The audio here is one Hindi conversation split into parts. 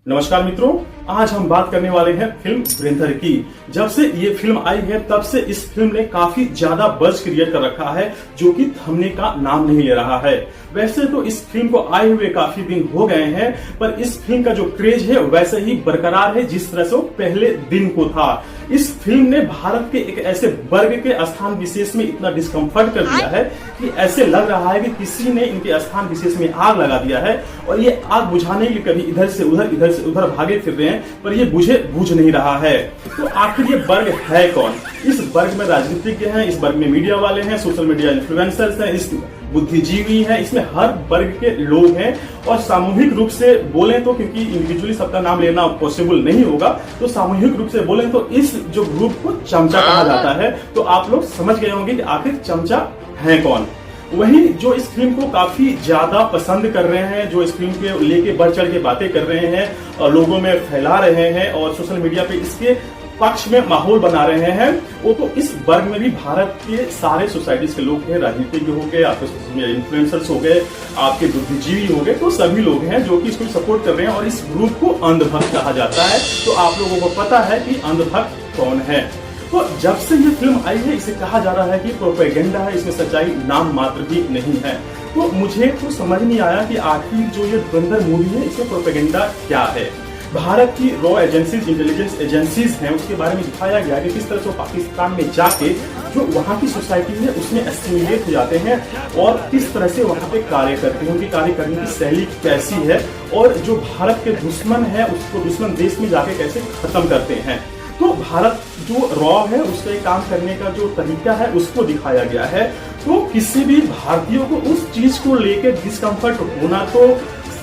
नमस्कार मित्रों, आज हम बात करने वाले हैं फिल्म धुरंधर की। जब से ये फिल्म आई है तब से इस फिल्म ने काफी ज्यादा बज़ क्रिएट कर रखा है, जो कि थमने का नाम नहीं ले रहा है। वैसे तो इस फिल्म को आए हुए काफी दिन हो गए हैं, पर इस फिल्म का जो क्रेज है वैसे ही बरकरार है जिस तरह से वो पहले दिन को था। इस फिल्म ने भारत के एक ऐसे वर्ग के स्थान विशेष में इतना डिस्कम्फर्ट कर दिया है कि ऐसे लग रहा है कि किसी ने इनके स्थान विशेष में आग लगा दिया है और ये आग बुझाने के लिए कभी इधर से उधर भागे फिर रहे हैं, पर ये बुझ नहीं रहा है। तो आखिर ये वर्ग है कौन? इस वर्ग में राजनीतिज्ञ हैं, इस वर्ग में मीडिया वाले हैं, सोशल मीडिया इन्फ्लुएंसर्स हैं, इस बुद्धिजीवी हैं, इसमें हर वर्ग के लोग हैं। और सामूहिक रूप से बोलें तो, क्योंकि इंडिविजुअली सबका नाम लेना पॉसिबल नहीं होगा, तो सामूहिक रूप से बोलें तो इस जो ग्रुप को चमचा कहा जाता है। तो आप लोग समझ गए होंगे कि आखिर चमचा है कौन। वही जो इस फिल्म को काफी ज्यादा पसंद कर रहे हैं, जो इस फिल्म के लेके बढ़ चढ़ के बातें कर रहे हैं और लोगों में फैला रहे हैं और सोशल मीडिया पे इसके पक्ष में माहौल बना रहे हैं, वो तो इस वर्ग में भी भारत के सारे सोसाइटीज के लोग हैं। राजनीतिज्ञ हो गए, आपके सोशल मीडिया इन्फ्लुएंसर्स हो गए, आपके बुद्धिजीवी हो गए, तो सभी लोग हैं जो कि इसको सपोर्ट कर रहे हैं और इस ग्रुप को अंधभक्त कहा जाता है। तो आप लोगों को पता है कि अंधभक्त कौन है। तो जब से ये फिल्म आई है इसे कहा जा रहा है कि प्रोपेगेंडा है, इसमें सच्चाई नाम मात्र भी नहीं है। तो मुझे तो समझ नहीं आया कि आखिर जो ये धुरंधर मूवी है इसमें प्रोपेगेंडा क्या है। भारत की रॉ एजेंसीज, इंटेलिजेंस एजेंसीज हैं, उसके बारे में दिखाया गया कि किस तरह से पाकिस्तान में जाके जो वहाँ की सोसाइटी है उसमें एसिमिलेट हो जाते हैं और किस तरह से वहाँ पे कार्य करते हैं, उनकी कार्य करने की शैली कैसी है और जो भारत के दुश्मन है उसको दुश्मन देश में जाके कैसे खत्म करते हैं। तो भारत जो रॉ है उसका काम करने का जो तरीका है उसको दिखाया गया है। तो किसी भी भारतीयों को उस चीज को लेकर डिस्कम्फर्ट होना तो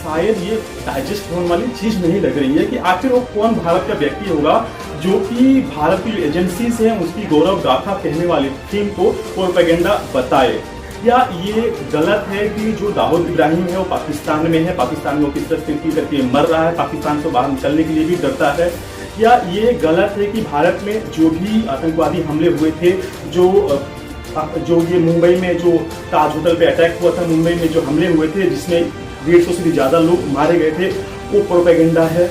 शायद ये डाइजेस्ट होने वाली चीज नहीं लग रही है कि आखिर वो कौन भारत का व्यक्ति होगा जो कि भारत की एजेंसीज हैं उसकी गौरव गाथा कहने वाली फिल्म को प्रोपेगेंडा बताए। या ये गलत है कि जो दाऊद इब्राहिम है वो पाकिस्तान में है, पाकिस्तान में वो किस तरह से करके मर रहा है, पाकिस्तान से बाहर निकलने के लिए भी डरता है। या ये गलत है कि भारत में जो भी आतंकवादी हमले हुए थे, जो ये मुंबई में जो ताज होटल पे अटैक हुआ था, मुंबई में जो हमले हुए थे जिसमें 150 से भी ज्यादा लोग मारे गए थे, वो प्रोपेगेंडा है।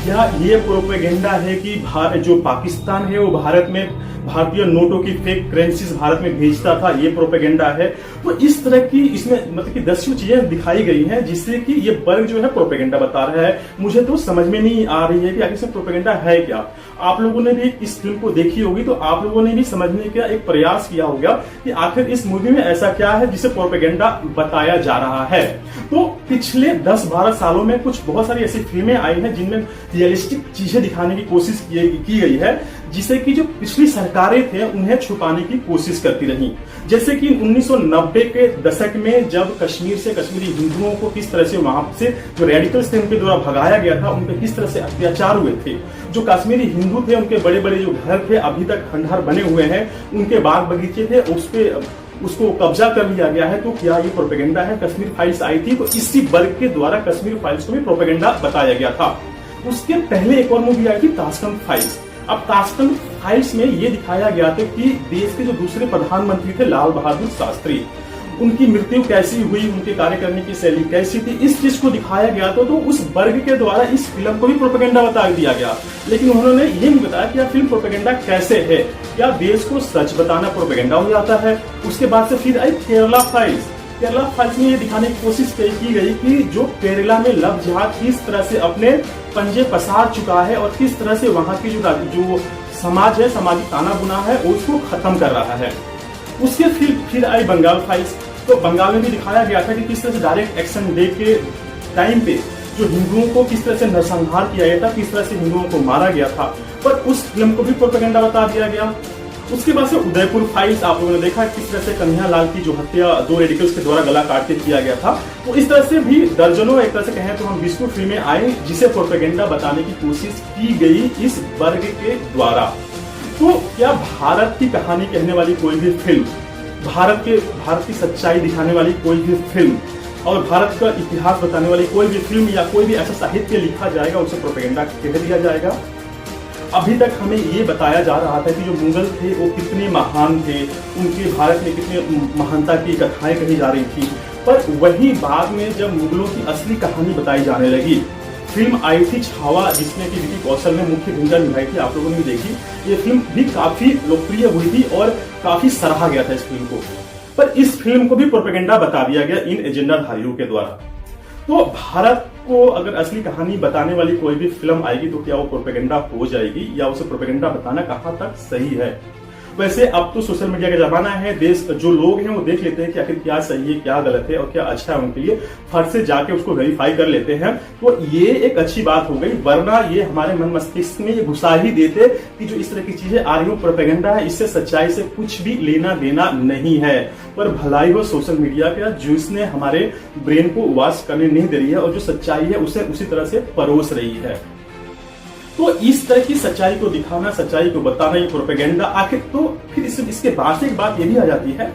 या ये प्रोपेगेंडा है कि जो पाकिस्तान है वो भारत में भारतीय नोटों की फेक करेंसीज भारत में भेजता था, ये प्रोपेगेंडा है। तो इस तरह की इसमें मतलब कि 10 चीजें दिखाई गई हैं जिससे कि ये वर्ग जो है प्रोपेगेंडा बता रहा है। मुझे तो समझ में नहीं आ रही है कि आखिर इसमें प्रोपेगेंडा है क्या। आप लोगों ने भी इस फिल्म को देखी होगी तो आप लोगों ने भी समझने का एक प्रयास किया होगा कि आखिर इस मूवी में ऐसा क्या है जिसे प्रोपेगेंडा बताया जा रहा है। तो पिछले 10-12 सालों में कुछ बहुत सारी ऐसी फिल्में आई हैं जिनमें रियलिस्टिक चीजें दिखाने की कोशिश की गई है, जिसे कि जो पिछली सरकारें थे उन्हें छुपाने की कोशिश करती रही। जैसे कि 1990 के दशक में जब कश्मीर से कश्मीरी हिंदुओं को किस तरह से वहां से जो रेडिकल्स थे उनके द्वारा भगाया गया था, उन पर किस तरह से अत्याचार हुए थे। जो कश्मीरी हिंदू थे उनके बड़े बड़े जो घर थे अभी तक खंडहर बने हुए हैं, उनके बाग बगीचे थे, उसको कब्जा कर लिया गया है। तो क्या ये प्रोपेगेंडा है? कश्मीर फाइल्स आई थी तो इसी वर्ग के द्वारा कश्मीर फाइल्स को भी प्रोपेगेंडा बताया गया था। उसके पहले एक और मूवी आई थी ताशकंद फाइल्स। अब ताशकंद फाइल्स में ये दिखाया गया था कि देश के जो दूसरे प्रधानमंत्री थे लाल बहादुर शास्त्री, उनकी मृत्यु कैसी हुई, उनके कार्य करने की शैली कैसी थी, इस चीज को दिखाया गया तो उस वर्ग के द्वारा इस फिल्म को भी प्रोपेगेंडा बता दिया गया। लेकिन उन्होंने ये नहीं बताया कि फिल्म प्रोपेगेंडा कैसे है। क्या देश को सच बताना प्रोपेगेंडा हो जाता है? उसके बाद से फिर आई केरला फाइल्स। केरला फाइल्स में ये दिखाने की कोशिश की गई कि जो केरला में लव जिहाद किस तरह से अपने पंजे पसार चुका है और किस तरह से वहां की जो समाज है, सामाजिक ताना बुना है, उसको खत्म कर रहा है। उसके फिर आई बंगाल फाइल्स। तो बंगाल में भी दिखाया गया था कि किस तरह से डायरेक्ट एक्शन डे के टाइम पे जो हिंदुओं को किस तरह से नरसंहार किया गया था, किस तरह से हिंदुओं को मारा गया था, पर उस फिल्म को भी प्रोपेगेंडा बता दिया गया। उसके बाद से उदयपुर फाइल्स आप लोगों ने देखा किस तरह से कन्हैया लाल की जो हत्या 2 रेडिकल्स के द्वारा गला काट के किया गया था। तो इस तरह से भी दर्जनों, एक तरह से कहें तो हम 20 फिल्में आई जिसे प्रोपेगेंडा बताने की कोशिश की गई इस वर्ग के द्वारा। तो क्या भारत की कहानी कहने वाली कोई भी फिल्म, भारत की सच्चाई दिखाने वाली कोई भी फिल्म और भारत का इतिहास बताने वाली कोई भी फिल्म या कोई भी ऐसा साहित्य लिखा जाएगा उसे प्रोपेगेंडा कह दिया जाएगा? अभी तक हमें ये बताया जा रहा था कि जो मुगल थे वो कितने महान थे, उनके भारत में कितने महानता की कथाएं कही जा रही थी। पर वही बाद में जब मुगलों की असली कहानी बताई जाने लगी, फिल्म आई थी छावा, जिसमें कि विकी कौशल ने मुख्य भूमिका निभाई थी, आप लोगों ने भी देखी। ये फिल्म भी काफी लोकप्रिय हुई थी और काफी सराहा गया था इस फिल्म को। पर इस फिल्म को भी प्रोपेगेंडा बता दिया गया इन एजेंडाधारियों के द्वारा। तो भारत को अगर असली कहानी बताने वाली कोई भी फिल्म आएगी तो क्या वो प्रोपेगेंडा हो जाएगी, या उसे प्रोपेगेंडा बताना कहां तक सही है? वैसे अब तो सोशल मीडिया का जमाना है, देश जो लोग हैं वो देख लेते हैं कि आखिर क्या सही है, क्या गलत है और क्या अच्छा है उनके लिए, फट से जाके उसको वेरीफाई कर लेते हैं। तो ये एक अच्छी बात हो गई, वरना ये हमारे मन मस्तिष्क में ये घुसा ही देते कि जो इस तरह की चीजें आ रही हो प्रोपेगेंडा है, इससे सच्चाई से कुछ भी लेना देना नहीं है। पर भलाई हो सोशल मीडिया का, जिसने हमारे ब्रेन को वॉश करने नहीं दे रही है और जो सच्चाई है उसे उसी तरह से परोस रही है। तो इस तरह की सच्चाई को दिखाना, सच्चाई को बताना, ये प्रोपेगेंडा आखिर, तो फिर इसके बाद एक बात ये भी आ जाती है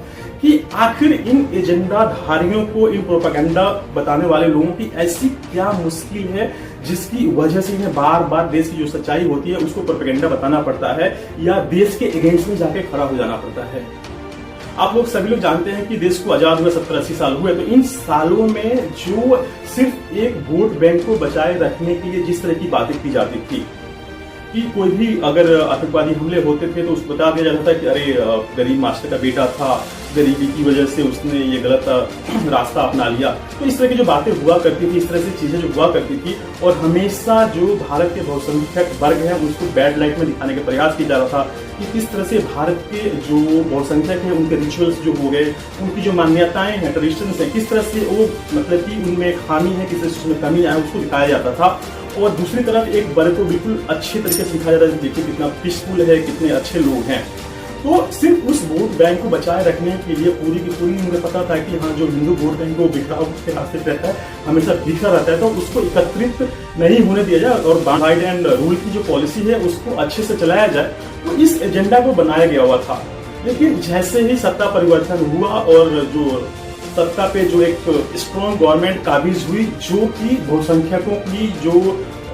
कि आखिर इन एजेंडाधारियों को, इन प्रोपेगेंडा बताने वाले लोगों की ऐसी क्या मुश्किल है जिसकी वजह से इन्हें बार बार देश की जो सच्चाई होती है उसको प्रोपेगेंडा बताना पड़ता है या देश के अगेंस्ट में जाके खड़ा हो जाना पड़ता है। आप लोग सभी लोग जानते हैं कि देश को आजाद हुए 70-80 साल हुए, तो इन सालों में जो सिर्फ एक वोट बैंक को बचाए रखने के लिए जिस तरह की बातें की जाती थी कि कोई भी अगर आतंकवादी हमले होते थे तो उसको बता दिया जाता था कि अरे गरीब मास्टर का बेटा था, गरीबी की वजह से उसने ये गलत रास्ता अपना लिया। तो इस तरह की जो बातें हुआ करती थी, इस तरह से चीजें जो हुआ करती थी, और हमेशा जो भारत के बहुसंख्यक वर्ग है उसको बैड लाइट में दिखाने का प्रयास किया जा रहा था कि किस तरह से भारत के जो बहुसंख्यक है उनके रिचुअल्स जो हो गए, उनकी जो मान्यताएं हैं, ट्रेडिशंस है, किस तरह से वो मतलब कि उनमें खामी है, किस तरह से उसमें कमी आए, उसको दिखाया जाता था। और दूसरी तरफ एक वर्ग को बिल्कुल अच्छे तरीके से दिखाया जाता है, देखिए कितना पीसफुल है, कितने अच्छे लोग हैं। तो सिर्फ उस वोट बैंक को बचाए रखने के लिए पूरी की पूरी उन्हें पता था कि हाँ जो हिंदू वोट बैंक को बिखराव के रास्ते पे रहता है, हमेशा बिखरा रहता है, तो उसको एकत्रित नहीं होने दिया जाए और डिवाइड एंड रूल की जो पॉलिसी है उसको अच्छे से चलाया जाए। तो इस एजेंडा को बनाया गया हुआ था। लेकिन जैसे ही सत्ता परिवर्तन हुआ और जो सत्ता पे जो एक स्ट्रॉन्ग गवर्नमेंट काबिज हुई, जो कि बहुसंख्यकों की जो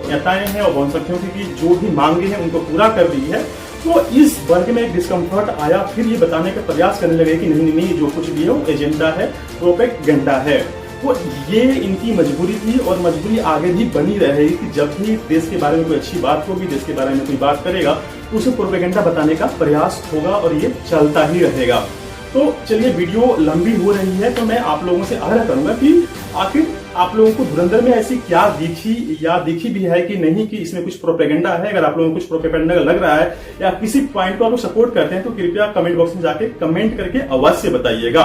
नेताएं हैं और बहुसंख्यकों की जो भी मांगे हैं उनको पूरा कर दी है, तो इस वर्ग में एक डिस्कम्फर्ट आया। फिर ये बताने का प्रयास करने लगे कि नहीं नहीं, जो कुछ भी है वो एजेंडा है, प्रोपेगेंडा है। तो ये इनकी मजबूरी थी और मजबूरी आगे भी बनी रहेगी कि जब भी देश के बारे में कोई अच्छी बात होगी, देश के बारे में कोई बात करेगा तो उसे प्रोपेगेंडा बताने का प्रयास होगा और ये चलता ही रहेगा। तो चलिए, वीडियो लंबी हो रही है तो मैं आप लोगों से आग्रह करूंगा कि आखिर आप लोगों को धुरंधर में ऐसी क्या दिखी या दिखी भी है कि नहीं कि इसमें कुछ प्रोपेगेंडा है। अगर आप लोगों को कुछ प्रोपेगेंडा लग रहा है या किसी पॉइंट को आप लोग सपोर्ट करते हैं तो कृपया कमेंट बॉक्स में जाके कमेंट करके अवश्य बताइएगा।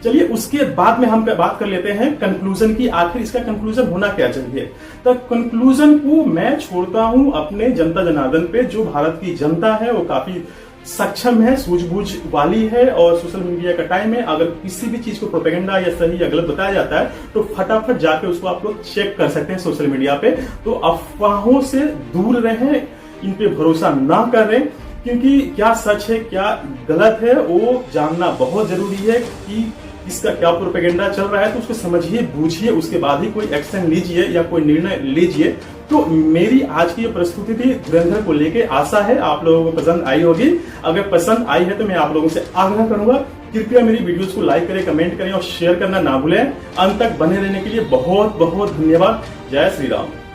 चलिए, उसके बाद में हम बात कर लेते हैं कंक्लूजन की। आखिर इसका कंक्लूजन होना क्या चाहिए? तो कंक्लूजन को मैं छोड़ता हूं अपने जनता जनार्दन पे। जो भारत की जनता है वो काफी सक्षम है, सूझबूझ वाली है और सोशल मीडिया का टाइम है। अगर किसी भी चीज को प्रोपेगेंडा या सही या गलत बताया जाता है तो फटाफट जाके उसको आप लोग चेक कर सकते हैं सोशल मीडिया पे। तो अफवाहों से दूर रहें, इन पे भरोसा ना करें, क्योंकि क्या सच है क्या गलत है वो जानना बहुत जरूरी है कि इसका क्या प्रोपेगेंडा चल रहा है। तो उसको समझिए, बूझिए, उसके बाद ही कोई एक्शन लीजिए या कोई निर्णय लीजिए। तो मेरी आज की ये प्रस्तुति थी धुरंधर को लेके। आशा है आप लोगों को पसंद आई होगी। अगर पसंद आई है तो मैं आप लोगों से आग्रह करूंगा, कृपया मेरी वीडियोस को लाइक करें, कमेंट करें और शेयर करना ना भूलें। अंत तक बने रहने के लिए बहुत बहुत धन्यवाद। जय श्री राम।